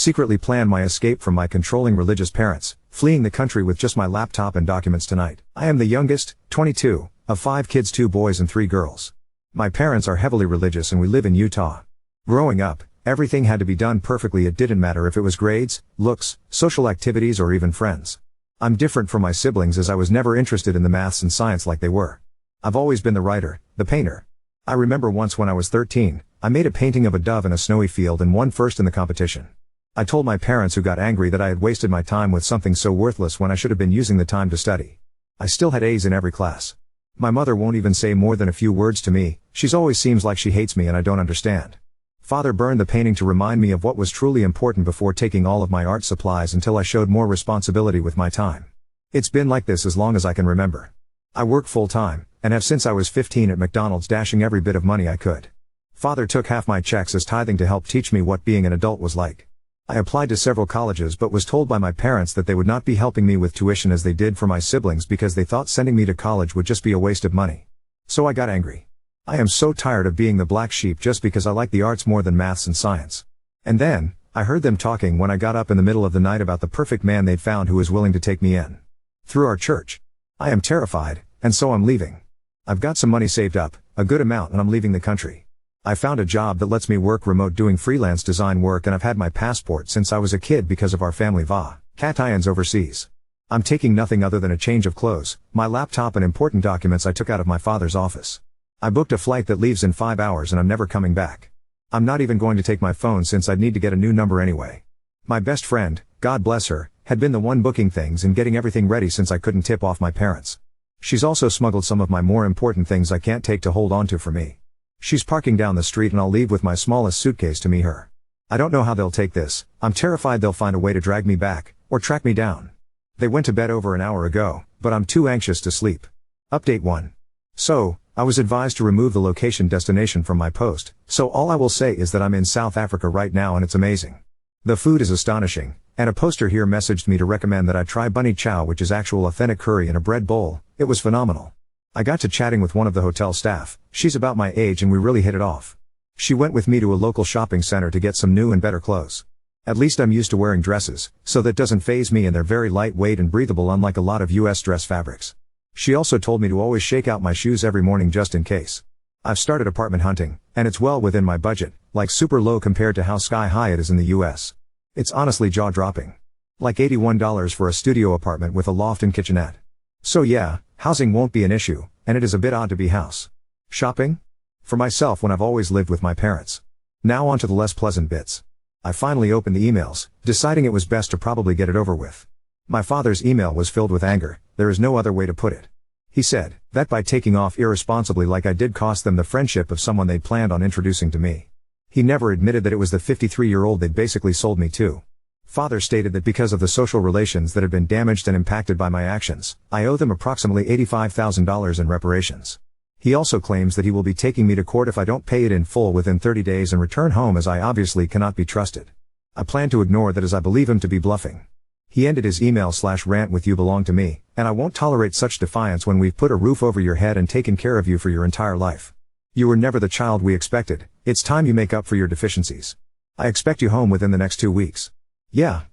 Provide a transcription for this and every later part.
secretly planned my escape from my controlling religious parents, fleeing the country with just my laptop and documents tonight. I am the youngest, 22, of 5 kids, 2 boys and 3 girls. My parents are heavily religious and we live in Utah. Growing up, everything had to be done perfectly. It didn't matter if it was grades, looks, social activities or even friends. I'm different from my siblings as I was never interested in the maths and science like they were. I've always been the writer, the painter. I remember once when I was 13, I made a painting of a dove in a snowy field and won first in the competition. I told my parents, who got angry that I had wasted my time with something so worthless when I should have been using the time to study. I still had A's in every class. My mother won't even say more than a few words to me. She's always seems like she hates me and I don't understand. Father burned the painting to remind me of what was truly important before taking all of my art supplies until I showed more responsibility with my time. It's been like this as long as I can remember. I work full-time, and have since I was 15 at McDonald's, dashing every bit of money I could. Father took half my checks as tithing to help teach me what being an adult was like. I applied to several colleges but was told by my parents that they would not be helping me with tuition as they did for my siblings because they thought sending me to college would just be a waste of money. So I got angry. I am so tired of being the black sheep just because I like the arts more than maths and science. And then, I heard them talking when I got up in the middle of the night about the perfect man they'd found who was willing to take me in. Through our church. I am terrified, and so I'm leaving. I've got some money saved up, a good amount, and I'm leaving the country. I found a job that lets me work remote doing freelance design work, and I've had my passport since I was a kid because of our family vacations overseas. I'm taking nothing other than a change of clothes, my laptop and important documents I took out of my father's office. I booked a flight that leaves in 5 hours and I'm never coming back. I'm not even going to take my phone since I'd need to get a new number anyway. My best friend, God bless her, had been the one booking things and getting everything ready since I couldn't tip off my parents. She's also smuggled some of my more important things I can't take to hold on to for me. She's parking down the street and I'll leave with my smallest suitcase to meet her. I don't know how they'll take this. I'm terrified they'll find a way to drag me back, or track me down. They went to bed over an hour ago, but I'm too anxious to sleep. Update 1. So, I was advised to remove the location destination from my post, so all I will say is that I'm in South Africa right now and it's amazing. The food is astonishing, and a poster here messaged me to recommend that I try bunny chow, which is actual authentic curry in a bread bowl. It was phenomenal. I got to chatting with one of the hotel staff. She's about my age and we really hit it off. She went with me to a local shopping center to get some new and better clothes. At least I'm used to wearing dresses, so that doesn't faze me, and they're very lightweight and breathable unlike a lot of US dress fabrics. She also told me to always shake out my shoes every morning just in case. I've started apartment hunting, and it's well within my budget, like super low compared to how sky high it is in the US. It's honestly jaw-dropping. Like $81 for a studio apartment with a loft and kitchenette. So yeah, housing won't be an issue, and it is a bit odd to be house shopping for myself when I've always lived with my parents. Now on to the less pleasant bits. I finally opened the emails, deciding it was best to probably get it over with. My father's email was filled with anger, there is no other way to put it. He said that by taking off irresponsibly like I did cost them the friendship of someone they'd planned on introducing to me. He never admitted that it was the 53-year-old they'd basically sold me to. Father stated that because of the social relations that had been damaged and impacted by my actions, I owe them approximately $85,000 in reparations. He also claims that he will be taking me to court if I don't pay it in full within 30 days and return home, as I obviously cannot be trusted. I plan to ignore that as I believe him to be bluffing. He ended his email/rant with "You belong to me, and I won't tolerate such defiance when we've put a roof over your head and taken care of you for your entire life. You were never the child we expected, it's time you make up for your deficiencies. I expect you home within the next 2 weeks. Yeah.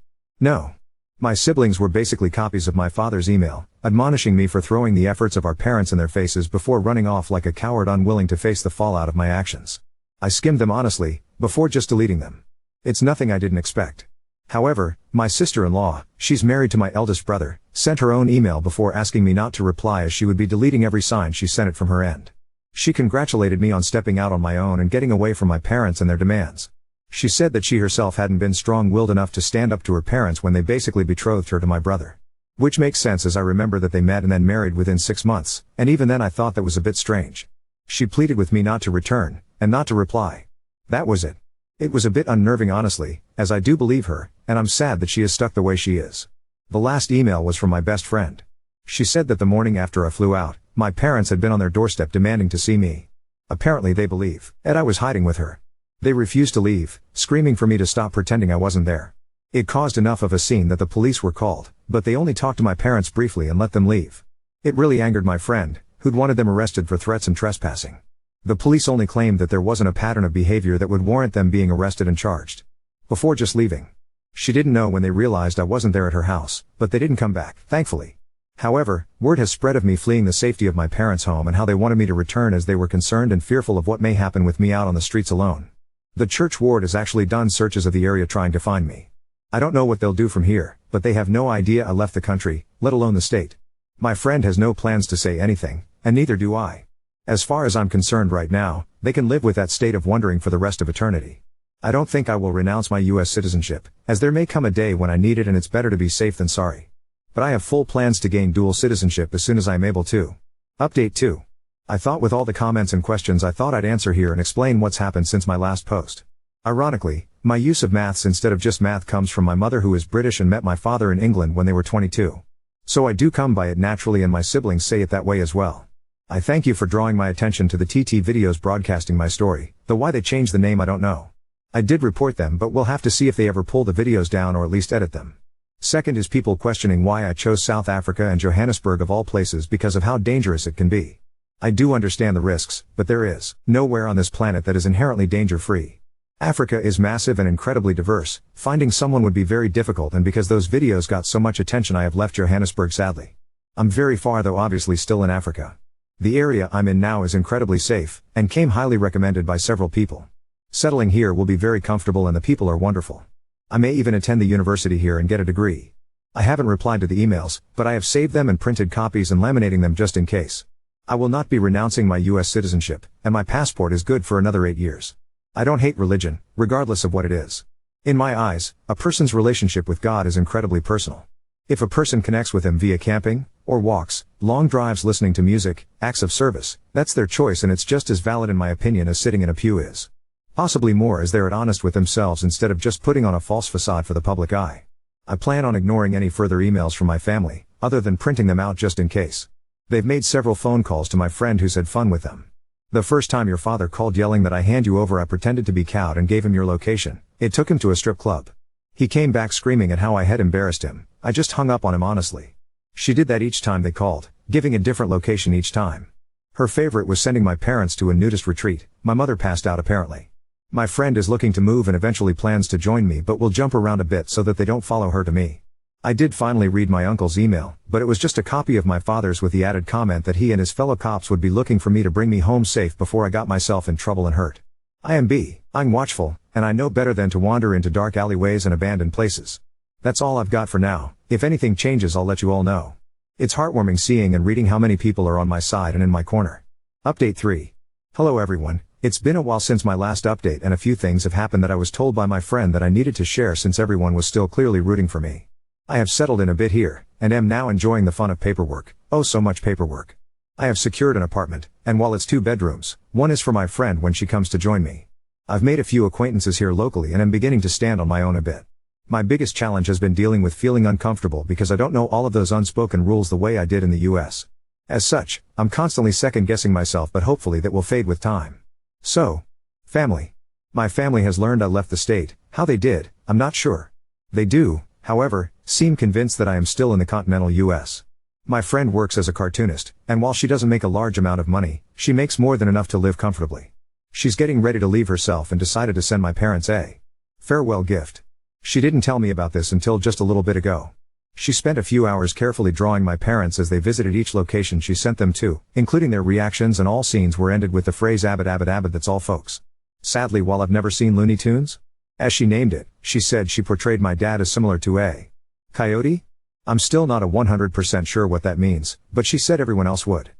No. My siblings were basically copies of my father's email, admonishing me for throwing the efforts of our parents in their faces before running off like a coward unwilling to face the fallout of my actions. I skimmed them honestly, before just deleting them. It's nothing I didn't expect. However, my sister-in-law, she's married to my eldest brother, sent her own email before asking me not to reply as she would be deleting every sign she sent it from her end. She congratulated me on stepping out on my own and getting away from my parents and their demands. She said that she herself hadn't been strong-willed enough to stand up to her parents when they basically betrothed her to my brother. Which makes sense as I remember that they met and then married within 6 months, and even then I thought that was a bit strange. She pleaded with me not to return, and not to reply. That was it. It was a bit unnerving honestly, as I do believe her, and I'm sad that she is stuck the way she is. The last email was from my best friend. She said that the morning after I flew out, my parents had been on their doorstep demanding to see me. Apparently they believe that I was hiding with her. They refused to leave, screaming for me to stop pretending I wasn't there. It caused enough of a scene that the police were called, but they only talked to my parents briefly and let them leave. It really angered my friend, who'd wanted them arrested for threats and trespassing. The police only claimed that there wasn't a pattern of behavior that would warrant them being arrested and charged. Before just leaving. She didn't know when they realized I wasn't there at her house, but they didn't come back, thankfully. However, word has spread of me fleeing the safety of my parents' home and how they wanted me to return as they were concerned and fearful of what may happen with me out on the streets alone. The church ward has actually done searches of the area trying to find me. I don't know what they'll do from here, but they have no idea I left the country, let alone the state. My friend has no plans to say anything, and neither do I. As far as I'm concerned right now, they can live with that state of wondering for the rest of eternity. I don't think I will renounce my US citizenship, as there may come a day when I need it and it's better to be safe than sorry. But I have full plans to gain dual citizenship as soon as I am able to. Update 2. I thought with all the comments and questions I thought I'd answer here and explain what's happened since my last post. Ironically, my use of maths instead of just math comes from my mother, who is British and met my father in England when they were 22. So I do come by it naturally, and my siblings say it that way as well. I thank you for drawing my attention to the TT videos broadcasting my story, though why they changed the name I don't know. I did report them, but we'll have to see if they ever pull the videos down or at least edit them. Second is people questioning why I chose South Africa and Johannesburg of all places because of how dangerous it can be. I do understand the risks, but there is nowhere on this planet that is inherently danger-free. Africa is massive and incredibly diverse, finding someone would be very difficult, and because those videos got so much attention I have left Johannesburg sadly. I'm very far though, obviously still in Africa. The area I'm in now is incredibly safe, and came highly recommended by several people. Settling here will be very comfortable and the people are wonderful. I may even attend the university here and get a degree. I haven't replied to the emails, but I have saved them and printed copies and laminating them just in case. I will not be renouncing my US citizenship, and my passport is good for another 8 years. I don't hate religion, regardless of what it is. In my eyes, a person's relationship with God is incredibly personal. If a person connects with him via camping, or walks, long drives, listening to music, acts of service, that's their choice, and it's just as valid in my opinion as sitting in a pew is. Possibly more, as they're honest with themselves instead of just putting on a false facade for the public eye. I plan on ignoring any further emails from my family, other than printing them out just in case. They've made several phone calls to my friend who's had fun with them. The first time your father called yelling that I hand you over, I pretended to be cowed and gave him your location. It took him to a strip club. He came back screaming at how I had embarrassed him. I just hung up on him honestly. She did that each time they called, giving a different location each time. Her favorite was sending my parents to a nudist retreat. My mother passed out apparently. My friend is looking to move and eventually plans to join me, but will jump around a bit so that they don't follow her to me. I did finally read my uncle's email, but it was just a copy of my father's with the added comment that he and his fellow cops would be looking for me to bring me home safe before I got myself in trouble and hurt. I'm watchful, and I know better than to wander into dark alleyways and abandoned places. That's all I've got for now. If anything changes, I'll let you all know. It's heartwarming seeing and reading how many people are on my side and in my corner. Update 3. Hello everyone. It's been a while since my last update, and a few things have happened that I was told by my friend that I needed to share since everyone was still clearly rooting for me. I have settled in a bit here, and am now enjoying the fun of paperwork. Oh, so much paperwork. I have secured an apartment, and while it's 2 bedrooms, one is for my friend when she comes to join me. I've made a few acquaintances here locally and am beginning to stand on my own a bit. My biggest challenge has been dealing with feeling uncomfortable because I don't know all of those unspoken rules the way I did in the US. As such, I'm constantly second-guessing myself, but hopefully that will fade with time. So, family. My family has learned I left the state. How they did, I'm not sure. They do, however, seem convinced that I am still in the continental US. My friend works as a cartoonist, and while she doesn't make a large amount of money, she makes more than enough to live comfortably. She's getting ready to leave herself and decided to send my parents a farewell gift. She didn't tell me about this until just a little bit ago. She spent a few hours carefully drawing my parents as they visited each location she sent them to, including their reactions, and all scenes were ended with the phrase "Abbott, Abbott, Abbott, that's all folks." Sadly, while I've never seen Looney Tunes, as she named it, she said she portrayed my dad as similar to a coyote? I'm still not 100% sure what that means, but she said everyone else would.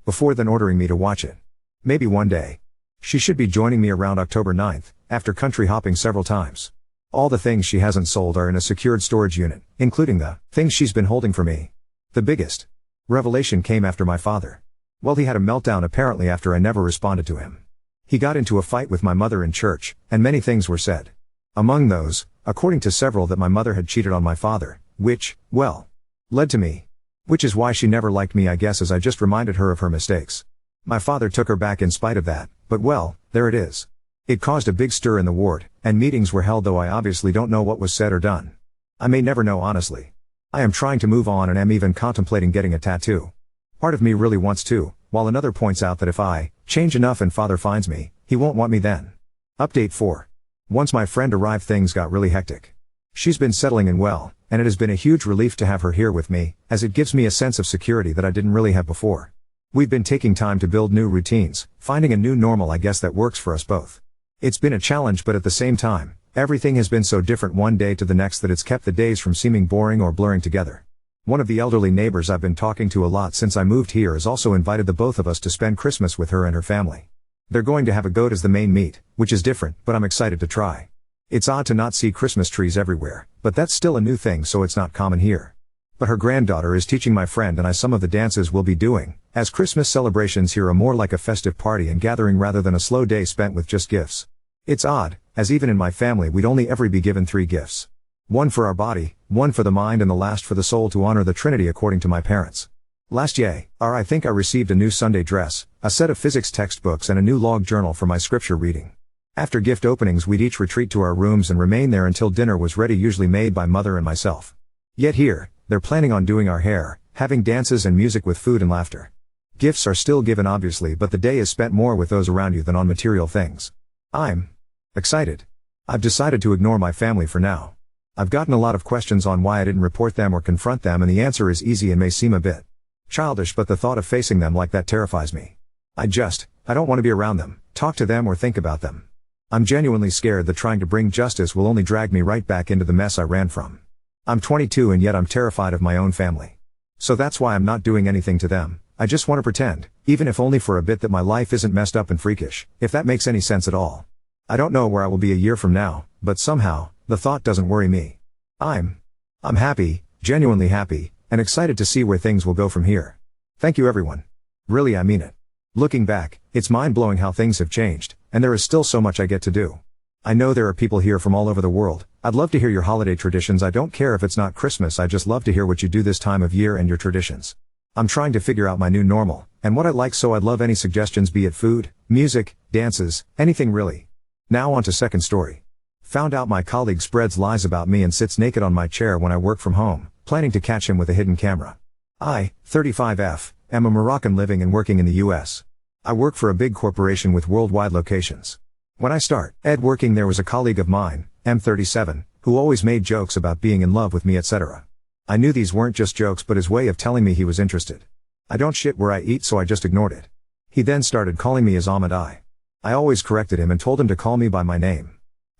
Before then ordering me to watch it. Maybe one day. She should be joining me around October 9th, after country hopping several times. All the things she hasn't sold are in a secured storage unit, including the things she's been holding for me. The biggest revelation came after my father. Well, he had a meltdown apparently after I never responded to him. He got into a fight with my mother in church, and many things were said. Among those, according to several, that my mother had cheated on my father, which, well, led to me. Which is why she never liked me, I guess, as I just reminded her of her mistakes. My father took her back in spite of that, but well, there it is. It caused a big stir in the ward, and meetings were held, though I obviously don't know what was said or done. I may never know, honestly. I am trying to move on and am even contemplating getting a tattoo. Part of me really wants to, while another points out that if I change enough and father finds me, he won't want me then. Update 4. Once my friend arrived, things got really hectic. She's been settling in well, and it has been a huge relief to have her here with me, as it gives me a sense of security that I didn't really have before. We've been taking time to build new routines, finding a new normal I guess that works for us both. It's been a challenge, but at the same time, everything has been so different one day to the next that it's kept the days from seeming boring or blurring together. One of the elderly neighbors I've been talking to a lot since I moved here has also invited the both of us to spend Christmas with her and her family. They're going to have a goat as the main meat, which is different, but I'm excited to try. It's odd to not see Christmas trees everywhere, but that's still a new thing, so it's not common here. But her granddaughter is teaching my friend and I some of the dances we'll be doing, as Christmas celebrations here are more like a festive party and gathering rather than a slow day spent with just gifts. It's odd, as even in my family we'd only ever be given 3 gifts. One for our body, one for the mind, and the last for the soul, to honor the Trinity according to my parents. Last year, I think I received a new Sunday dress, a set of physics textbooks and a new log journal for my scripture reading. After gift openings we'd each retreat to our rooms and remain there until dinner was ready, usually made by mother and myself. Yet here, they're planning on doing our hair, having dances and music with food and laughter. Gifts are still given obviously, but the day is spent more with those around you than on material things. I'm excited. I've decided to ignore my family for now. I've gotten a lot of questions on why I didn't report them or confront them, and the answer is easy and may seem a bit childish, but the thought of facing them like that terrifies me. I don't want to be around them, talk to them or think about them. I'm genuinely scared that trying to bring justice will only drag me right back into the mess I ran from. I'm 22 and yet I'm terrified of my own family. So that's why I'm not doing anything to them. I just want to pretend, even if only for a bit, that my life isn't messed up and freakish, if that makes any sense at all. I don't know where I will be a year from now, but somehow, the thought doesn't worry me. I'm happy, genuinely happy, and excited to see where things will go from here. Thank you everyone. Really, I mean it. Looking back, it's mind-blowing how things have changed, and there is still so much I get to do. I know there are people here from all over the world. I'd love to hear your holiday traditions. I don't care if it's not Christmas, I just love to hear what you do this time of year and your traditions. I'm trying to figure out my new normal, and what I like, so I'd love any suggestions, be it food, music, dances, anything really. Now on to second story. Found out my colleague spreads lies about me and sits naked on my chair when I work from home, planning to catch him with a hidden camera. I, 35F, am a Moroccan living and working in the US. I work for a big corporation with worldwide locations. When I started working there was a colleague of mine, M37, who always made jokes about being in love with me, etc. I knew these weren't just jokes but his way of telling me he was interested. I don't shit where I eat, so I just ignored it. He then started calling me as Ahmed. I always corrected him and told him to call me by my name.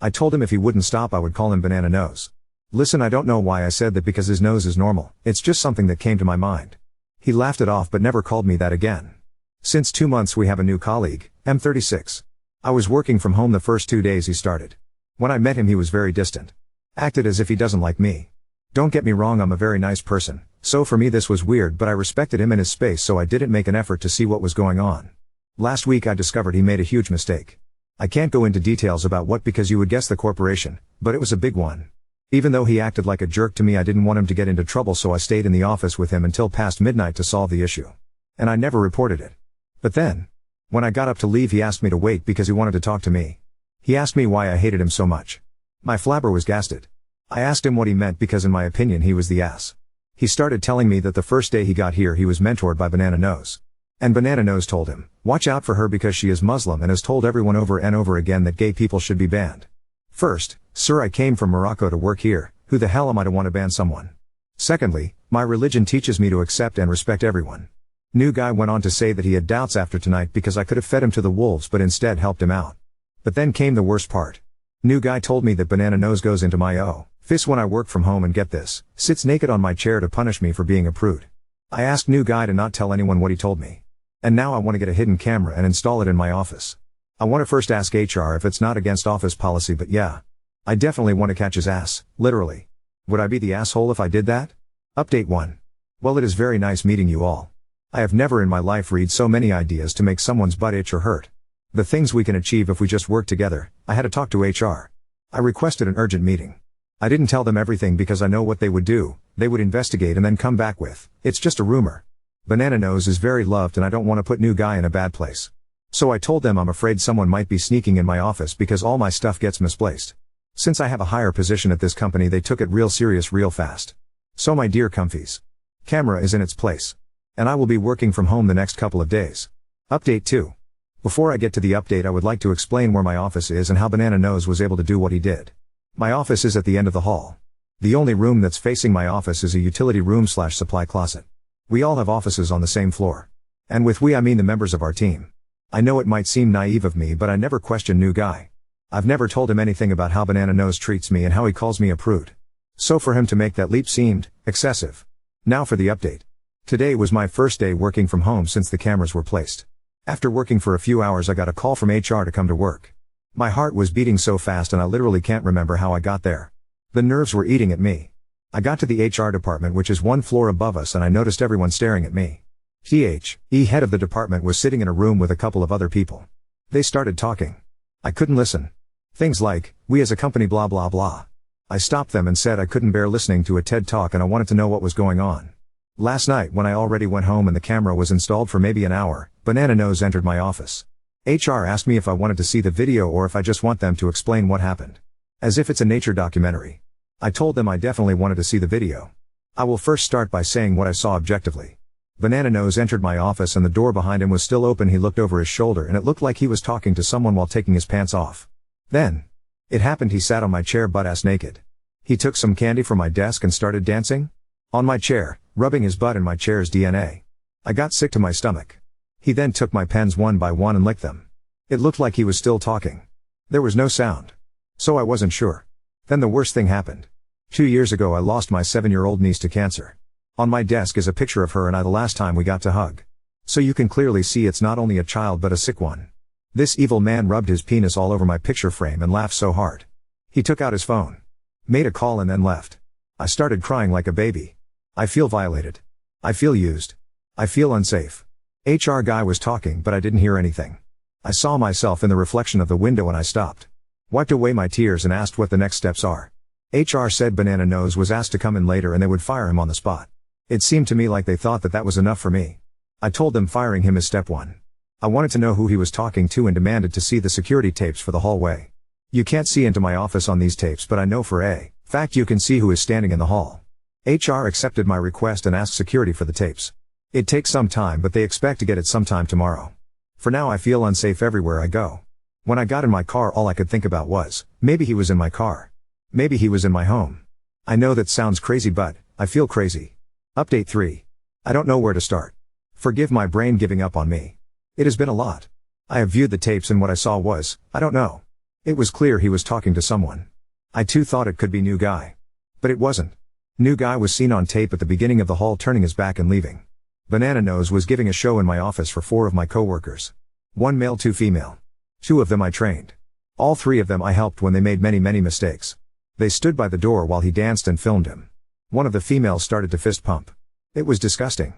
I told him if he wouldn't stop I would call him Banana Nose. Listen, I don't know why I said that because his nose is normal, it's just something that came to my mind. He laughed it off but never called me that again. Since 2 months we have a new colleague, M36. I was working from home the first 2 days he started. When I met him he was very distant. Acted as if he doesn't like me. Don't get me wrong, I'm a very nice person, so for me this was weird, but I respected him and his space, so I didn't make an effort to see what was going on. Last week I discovered he made a huge mistake. I can't go into details about what because you would guess the corporation, but it was a big one. Even though he acted like a jerk to me, I didn't want him to get into trouble, so I stayed in the office with him until past midnight to solve the issue. And I never reported it. But then, when I got up to leave he asked me to wait because he wanted to talk to me. He asked me why I hated him so much. My flabber was gasted. I asked him what he meant because in my opinion he was the ass. He started telling me that the first day he got here he was mentored by Banana Nose. And Banana Nose told him, watch out for her because she is Muslim and has told everyone over and over again that gay people should be banned. First, sir, I came from Morocco to work here, who the hell am I to want to ban someone? Secondly, my religion teaches me to accept and respect everyone. New guy went on to say that he had doubts after tonight because I could have fed him to the wolves but instead helped him out. But then came the worst part. New guy told me that Banana Nose goes into my office when I work from home and get this, sits naked on my chair to punish me for being a prude. I asked new guy to not tell anyone what he told me. And now I want to get a hidden camera and install it in my office. I want to first ask HR if it's not against office policy, but yeah. I definitely want to catch his ass, literally. Would I be the asshole if I did that? Update 1. Well, it is very nice meeting you all. I have never in my life read so many ideas to make someone's butt itch or hurt. The things we can achieve if we just work together. I had to talk to HR. I requested an urgent meeting. I didn't tell them everything because I know what they would do. They would investigate and then come back with, it's just a rumor. Banana Nose is very loved and I don't want to put new guy in a bad place. So I told them I'm afraid someone might be sneaking in my office because all my stuff gets misplaced. Since I have a higher position at this company they took it real serious real fast. So my dear comfies. Camera is in its place. And I will be working from home the next couple of days. Update 2. Before I get to the update I would like to explain where my office is and how Banana Nose was able to do what he did. My office is at the end of the hall. The only room that's facing my office is a utility room/supply closet. We all have offices on the same floor. And with we I mean the members of our team. I know it might seem naive of me, but I never question new guy. I've never told him anything about how Banana Nose treats me and how he calls me a prude. So for him to make that leap seemed excessive. Now for the update. Today was my first day working from home since the cameras were placed. After working for a few hours I got a call from HR to come to work. My heart was beating so fast and I literally can't remember how I got there. The nerves were eating at me. I got to the HR department, which is one floor above us, and I noticed everyone staring at me. The head of the department was sitting in a room with a couple of other people. They started talking. I couldn't listen. Things like, we as a company blah blah blah. I stopped them and said I couldn't bear listening to a TED talk and I wanted to know what was going on. Last night when I already went home and the camera was installed for maybe an hour, Banana Nose entered my office. HR asked me if I wanted to see the video or if I just want them to explain what happened. As if it's a nature documentary. I told them I definitely wanted to see the video. I will first start by saying what I saw objectively. Banana Nose entered my office and the door behind him was still open. He looked over his shoulder and it looked like he was talking to someone while taking his pants off. Then, it happened. He sat on my chair butt-ass naked. He took some candy from my desk and started dancing on my chair, rubbing his butt in my chair's DNA. I got sick to my stomach. He then took my pens one by one and licked them. It looked like he was still talking. There was no sound. So I wasn't sure. Then the worst thing happened. 2 years ago I lost my 7-year-old niece to cancer. On my desk is a picture of her and I the last time we got to hug. So you can clearly see it's not only a child but a sick one. This evil man rubbed his penis all over my picture frame and laughed so hard. He took out his phone. Made a call and then left. I started crying like a baby. I feel violated. I feel used. I feel unsafe. HR guy was talking but I didn't hear anything. I saw myself in the reflection of the window and I stopped. Wiped away my tears and asked what the next steps are. HR said Banana Nose was asked to come in later and they would fire him on the spot. It seemed to me like they thought that was enough for me. I told them firing him is step 1. I wanted to know who he was talking to and demanded to see the security tapes for the hallway. You can't see into my office on these tapes, but I know for a fact you can see who is standing in the hall. HR accepted my request and asked security for the tapes. It takes some time but they expect to get it sometime tomorrow. For now I feel unsafe everywhere I go. When I got in my car all I could think about was, maybe he was in my car. Maybe he was in my home. I know that sounds crazy but, I feel crazy. Update 3. I don't know where to start. Forgive my brain giving up on me. It has been a lot. I have viewed the tapes and what I saw was, I don't know. It was clear he was talking to someone. I too thought it could be new guy. But it wasn't. New guy was seen on tape at the beginning of the hall turning his back and leaving. Banana Nose was giving a show in my office for 4 of my coworkers. 1 male 2 female. 2 of them I trained. All 3 of them I helped when they made many mistakes. They stood by the door while he danced and filmed him. One of the females started to fist pump. It was disgusting.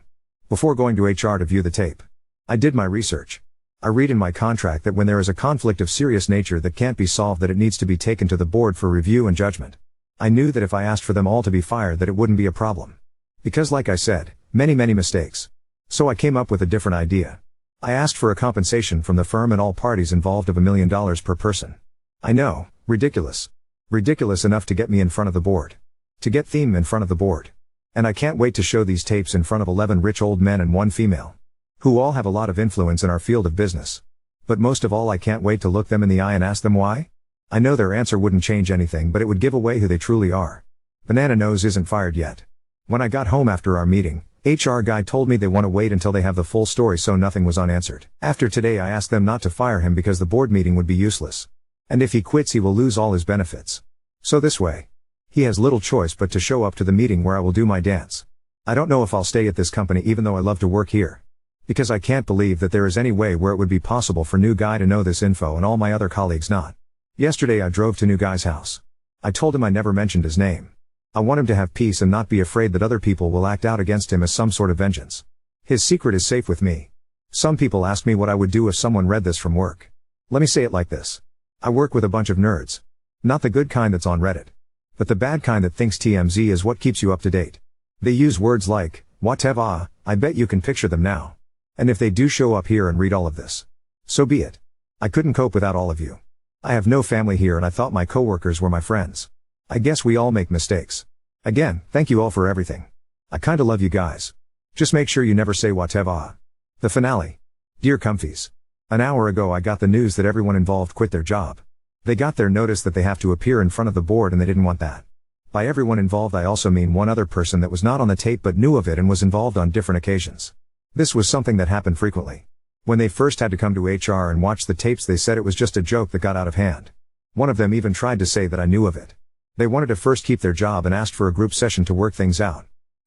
Before going to HR to view the tape, I did my research. I read in my contract that when there is a conflict of serious nature that can't be solved that it needs to be taken to the board for review and judgment. I knew that if I asked for them all to be fired that it wouldn't be a problem. Because like I said, many mistakes. So I came up with a different idea. I asked for a compensation from the firm and all parties involved of $1 million per person. I know, ridiculous. Ridiculous enough to get me in front of the board. To get Theme in front of the board. And I can't wait to show these tapes in front of 11 rich old men and 1 female. Who all have a lot of influence in our field of business. But most of all I can't wait to look them in the eye and ask them why. I know their answer wouldn't change anything but it would give away who they truly are. Banana Nose isn't fired yet. When I got home after our meeting, HR guy told me they want to wait until they have the full story so nothing was unanswered. After today I asked them not to fire him because the board meeting would be useless. And if he quits he will lose all his benefits. So this way. He has little choice but to show up to the meeting where I will do my dance. I don't know if I'll stay at this company even though I love to work here. Because I can't believe that there is any way where it would be possible for new guy to know this info and all my other colleagues not. Yesterday I drove to new guy's house. I told him I never mentioned his name. I want him to have peace and not be afraid that other people will act out against him as some sort of vengeance. His secret is safe with me. Some people ask me what I would do if someone read this from work. Let me say it like this. I work with a bunch of nerds. Not the good kind that's on Reddit. But the bad kind that thinks TMZ is what keeps you up to date. They use words like, whatever, I bet you can picture them now. And if they do show up here and read all of this, so be it. I couldn't cope without all of you. I have no family here and I thought my coworkers were my friends. I guess we all make mistakes. Again, thank you all for everything. I kinda love you guys. Just make sure you never say whatever. The finale. Dear Comfies. An hour ago I got the news that everyone involved quit their job. They got their notice that they have to appear in front of the board and they didn't want that. By everyone involved I also mean one other person that was not on the tape but knew of it and was involved on different occasions. This was something that happened frequently. When they first had to come to HR and watch the tapes they said it was just a joke that got out of hand. One of them even tried to say that I knew of it. They wanted to first keep their job and asked for a group session to work things out.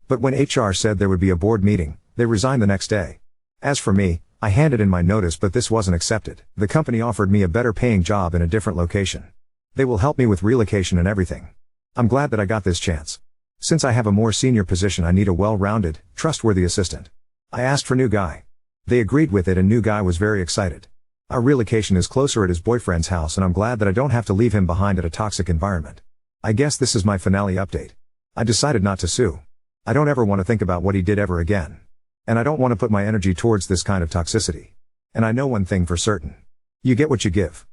But when HR said there would be a board meeting, they resigned the next day. As for me, I handed in my notice but this wasn't accepted. The company offered me a better paying job in a different location. They will help me with relocation and everything. I'm glad that I got this chance. Since I have a more senior position I need a well-rounded, trustworthy assistant. I asked for new guy. They agreed with it and new guy was very excited. Our relocation is closer at his boyfriend's house and I'm glad that I don't have to leave him behind at a toxic environment. I guess this is my finale update. I decided not to sue. I don't ever want to think about what he did ever again. And I don't want to put my energy towards this kind of toxicity. And I know one thing for certain. You get what you give.